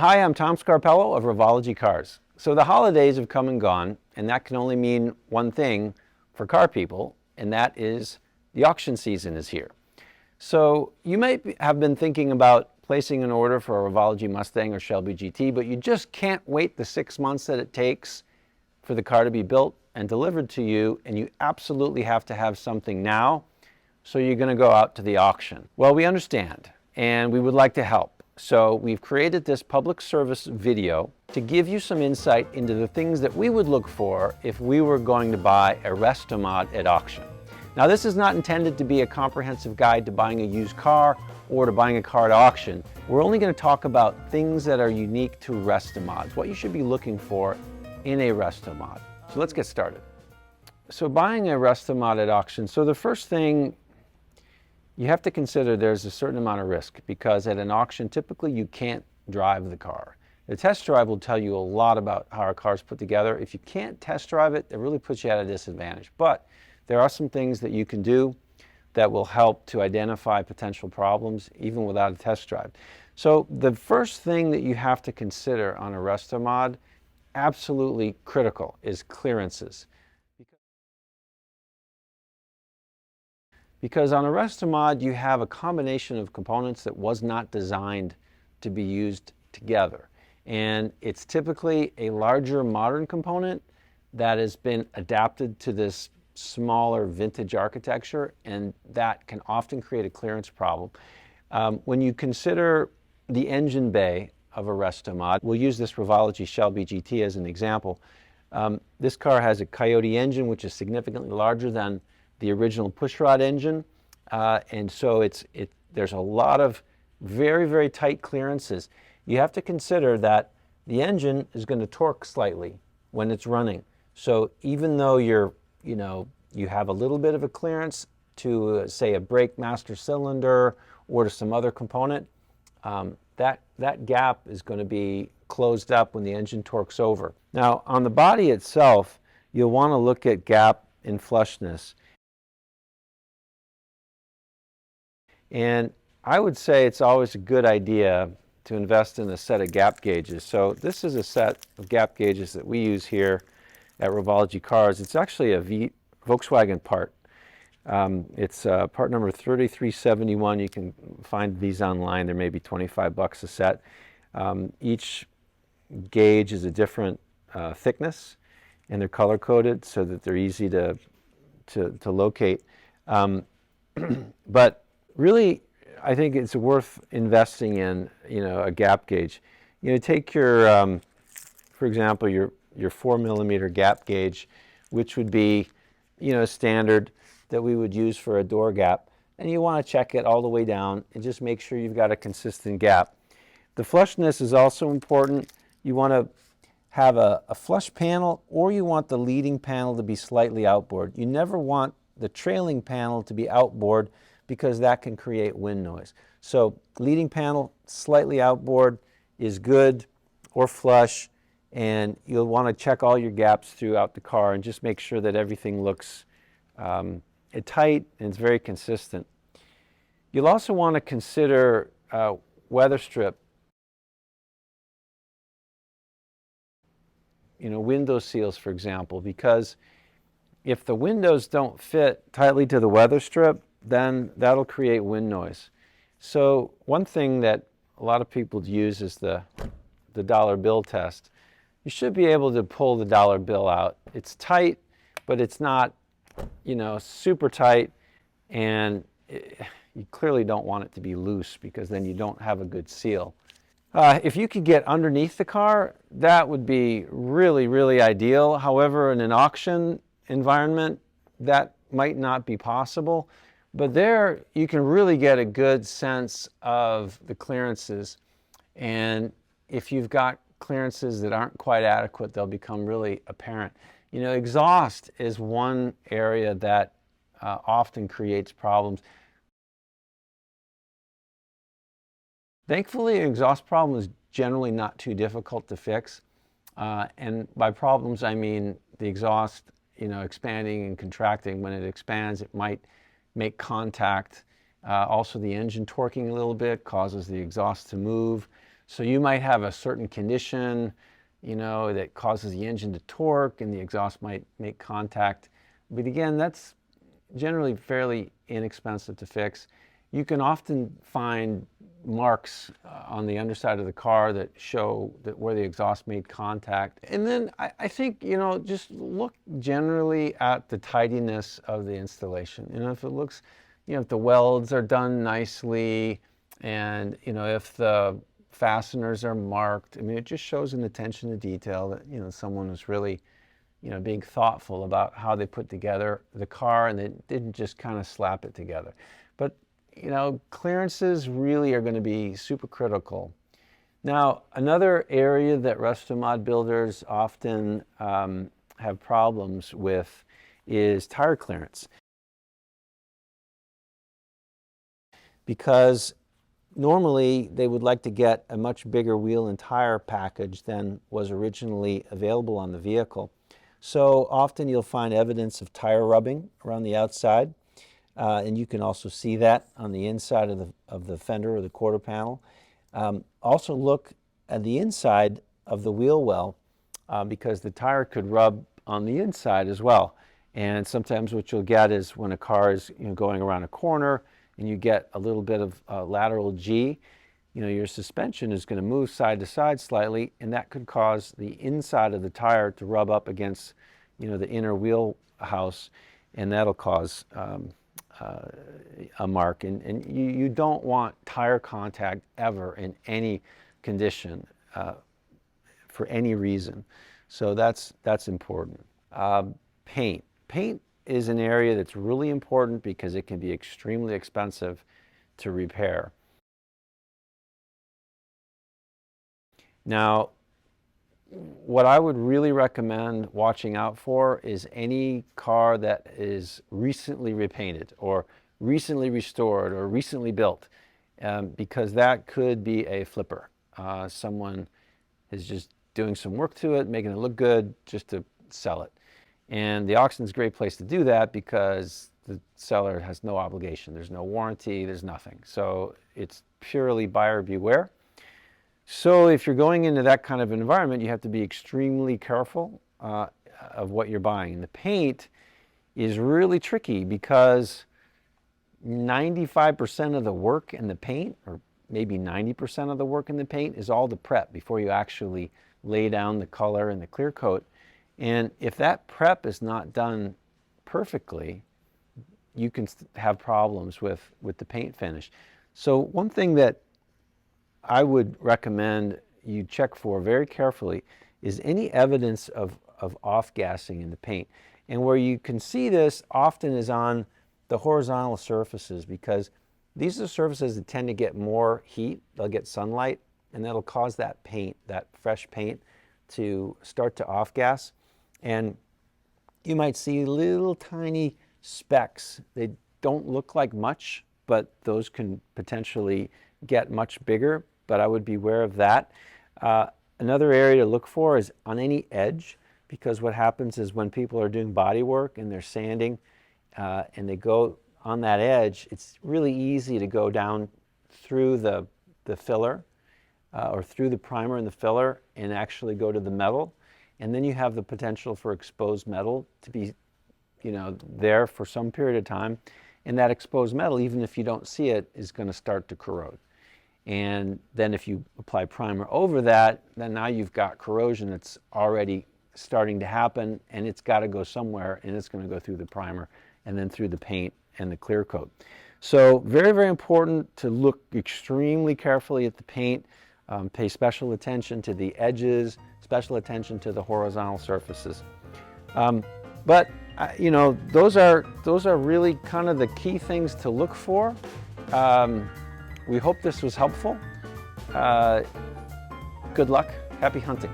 Hi, I'm Tom Scarpello of Revology Cars. So the holidays have come and gone, and that can only mean one thing for car people, and that is the auction season is here. So you might have been thinking about placing an order for a Revology Mustang or Shelby GT, but you just can't wait the 6 months that it takes for the car to be built and delivered to you, and you absolutely have to have something now, so you're going to go out to the auction. Well, we understand, and we would like to help. So we've created this public service video to give you some insight into the things that we would look for if we were going to buy a Restomod at auction. Now, this is not intended to be a comprehensive guide to buying a used car or to buying a car at auction. We're only going to talk about things that are unique to Restomods, what you should be looking for in a Restomod. So let's get started. So buying a Restomod at auction, so the first thing you have to consider, there's a certain amount of risk, because at an auction typically you can't drive the car. The test drive will tell you a lot about how a car is put together. If you can't test drive it, it really puts you at a disadvantage. But there are some things that you can do that will help to identify potential problems even without a test drive. So the first thing that you have to consider on a Restomod, absolutely critical, is clearances. Because on a Restomod, you have a combination of components that was not designed to be used together. And it's typically a larger modern component that has been adapted to this smaller vintage architecture, and that can often create a clearance problem. When you consider the engine bay of a Restomod, we'll use this Revology Shelby GT as an example. This car has a Coyote engine, which is significantly larger than the original pushrod engine, and so there's a lot of very, very tight clearances. You have to consider that the engine is going to torque slightly when it's running. So even though you have a little bit of a clearance to, say, a brake master cylinder or to some other component, that gap is going to be closed up when the engine torques over. Now, on the body itself, you'll want to look at gap and flushness. And I would say it's always a good idea to invest in a set of gap gauges. So this is a set of gap gauges that we use here at Revology Cars. It's actually a Volkswagen part. It's part number 3371. You can find these online. They're maybe 25 bucks a set. Each gauge is a different thickness, and they're color coded so that they're easy to locate. But really, I think it's worth investing in, a gap gauge. Take your, for example, your 4mm gap gauge, which would be, a standard that we would use for a door gap, and you want to check it all the way down and just make sure you've got a consistent gap. The flushness is also important. You want to have a flush panel, or you want the leading panel to be slightly outboard. You never want the trailing panel to be outboard, because that can create wind noise. So leading panel slightly outboard is good, or flush, and you'll want to check all your gaps throughout the car and just make sure that everything looks tight and it's very consistent. You'll also want to consider Weatherstrip, window seals, for example, because if the windows don't fit tightly to the Weatherstrip, then that'll create wind noise. So one thing that a lot of people use is the dollar bill test. You should be able to pull the dollar bill out. It's tight, but it's not, super tight, and you clearly don't want it to be loose, because then you don't have a good seal. If you could get underneath the car, that would be really, really ideal. However, in an auction environment, that might not be possible. But there you can really get a good sense of the clearances. And if you've got clearances that aren't quite adequate, they'll become really apparent. Exhaust is one area that often creates problems. Thankfully, an exhaust problem is generally not too difficult to fix. And by problems, I mean the exhaust, expanding and contracting. When it expands, it might make contact. Also, the engine torquing a little bit causes the exhaust to move. So you might have a certain condition, that causes the engine to torque and the exhaust might make contact. But again, that's generally fairly inexpensive to fix. You can often find marks on the underside of the car that show that where the exhaust made contact. And then I think, just look generally at the tidiness of the installation. If it looks, if the welds are done nicely and, if the fasteners are marked, it just shows an attention to detail that, someone was really, being thoughtful about how they put together the car and they didn't just kind of slap it together. But clearances really are going to be super critical. Now, another area that Restomod builders often have problems with is tire clearance. Because normally they would like to get a much bigger wheel and tire package than was originally available on the vehicle. So often you'll find evidence of tire rubbing around the outside. And you can also see that on the inside of the fender or the quarter panel. Also look at the inside of the wheel well because the tire could rub on the inside as well. And sometimes what you'll get is when a car is going around a corner and you get a little bit of lateral G, your suspension is going to move side to side slightly, and that could cause the inside of the tire to rub up against the inner wheel house, and that'll cause a mark. And you don't want tire contact ever in any condition for any reason. So that's important. Paint. Paint is an area that's really important because it can be extremely expensive to repair. Now, what I would really recommend watching out for is any car that is recently repainted or recently restored or recently built, because that could be a flipper. Someone is just doing some work to it, making it look good just to sell it. And the auction is a great place to do that because the seller has no obligation. There's no warranty, there's nothing. So it's purely buyer beware. So if you're going into that kind of environment, you have to be extremely careful of what you're buying. And the paint is really tricky because 95% of the work in the paint, or maybe 90% of the work in the paint, is all the prep before you actually lay down the color and the clear coat. And if that prep is not done perfectly, you can have problems with the paint finish. So one thing that I would recommend you check for very carefully is any evidence of off-gassing in the paint. And where you can see this often is on the horizontal surfaces, because these are surfaces that tend to get more heat. They'll get sunlight, and that'll cause that paint, that fresh paint, to start to off-gas. And you might see little tiny specks. They don't look like much, but those can potentially get much bigger, but I would be aware of that. Another area to look for is on any edge, because what happens is when people are doing body work and they're sanding and they go on that edge, it's really easy to go down through the filler or through the primer and the filler and actually go to the metal. And then you have the potential for exposed metal to be there for some period of time. And that exposed metal, even if you don't see it, is going to start to corrode. And then if you apply primer over that, then now you've got corrosion that's already starting to happen, and it's got to go somewhere, and it's going to go through the primer and then through the paint and the clear coat. So very, very important to look extremely carefully at the paint, pay special attention to the edges, special attention to the horizontal surfaces. But those are really kind of the key things to look for. We hope this was helpful. Good luck. Happy hunting.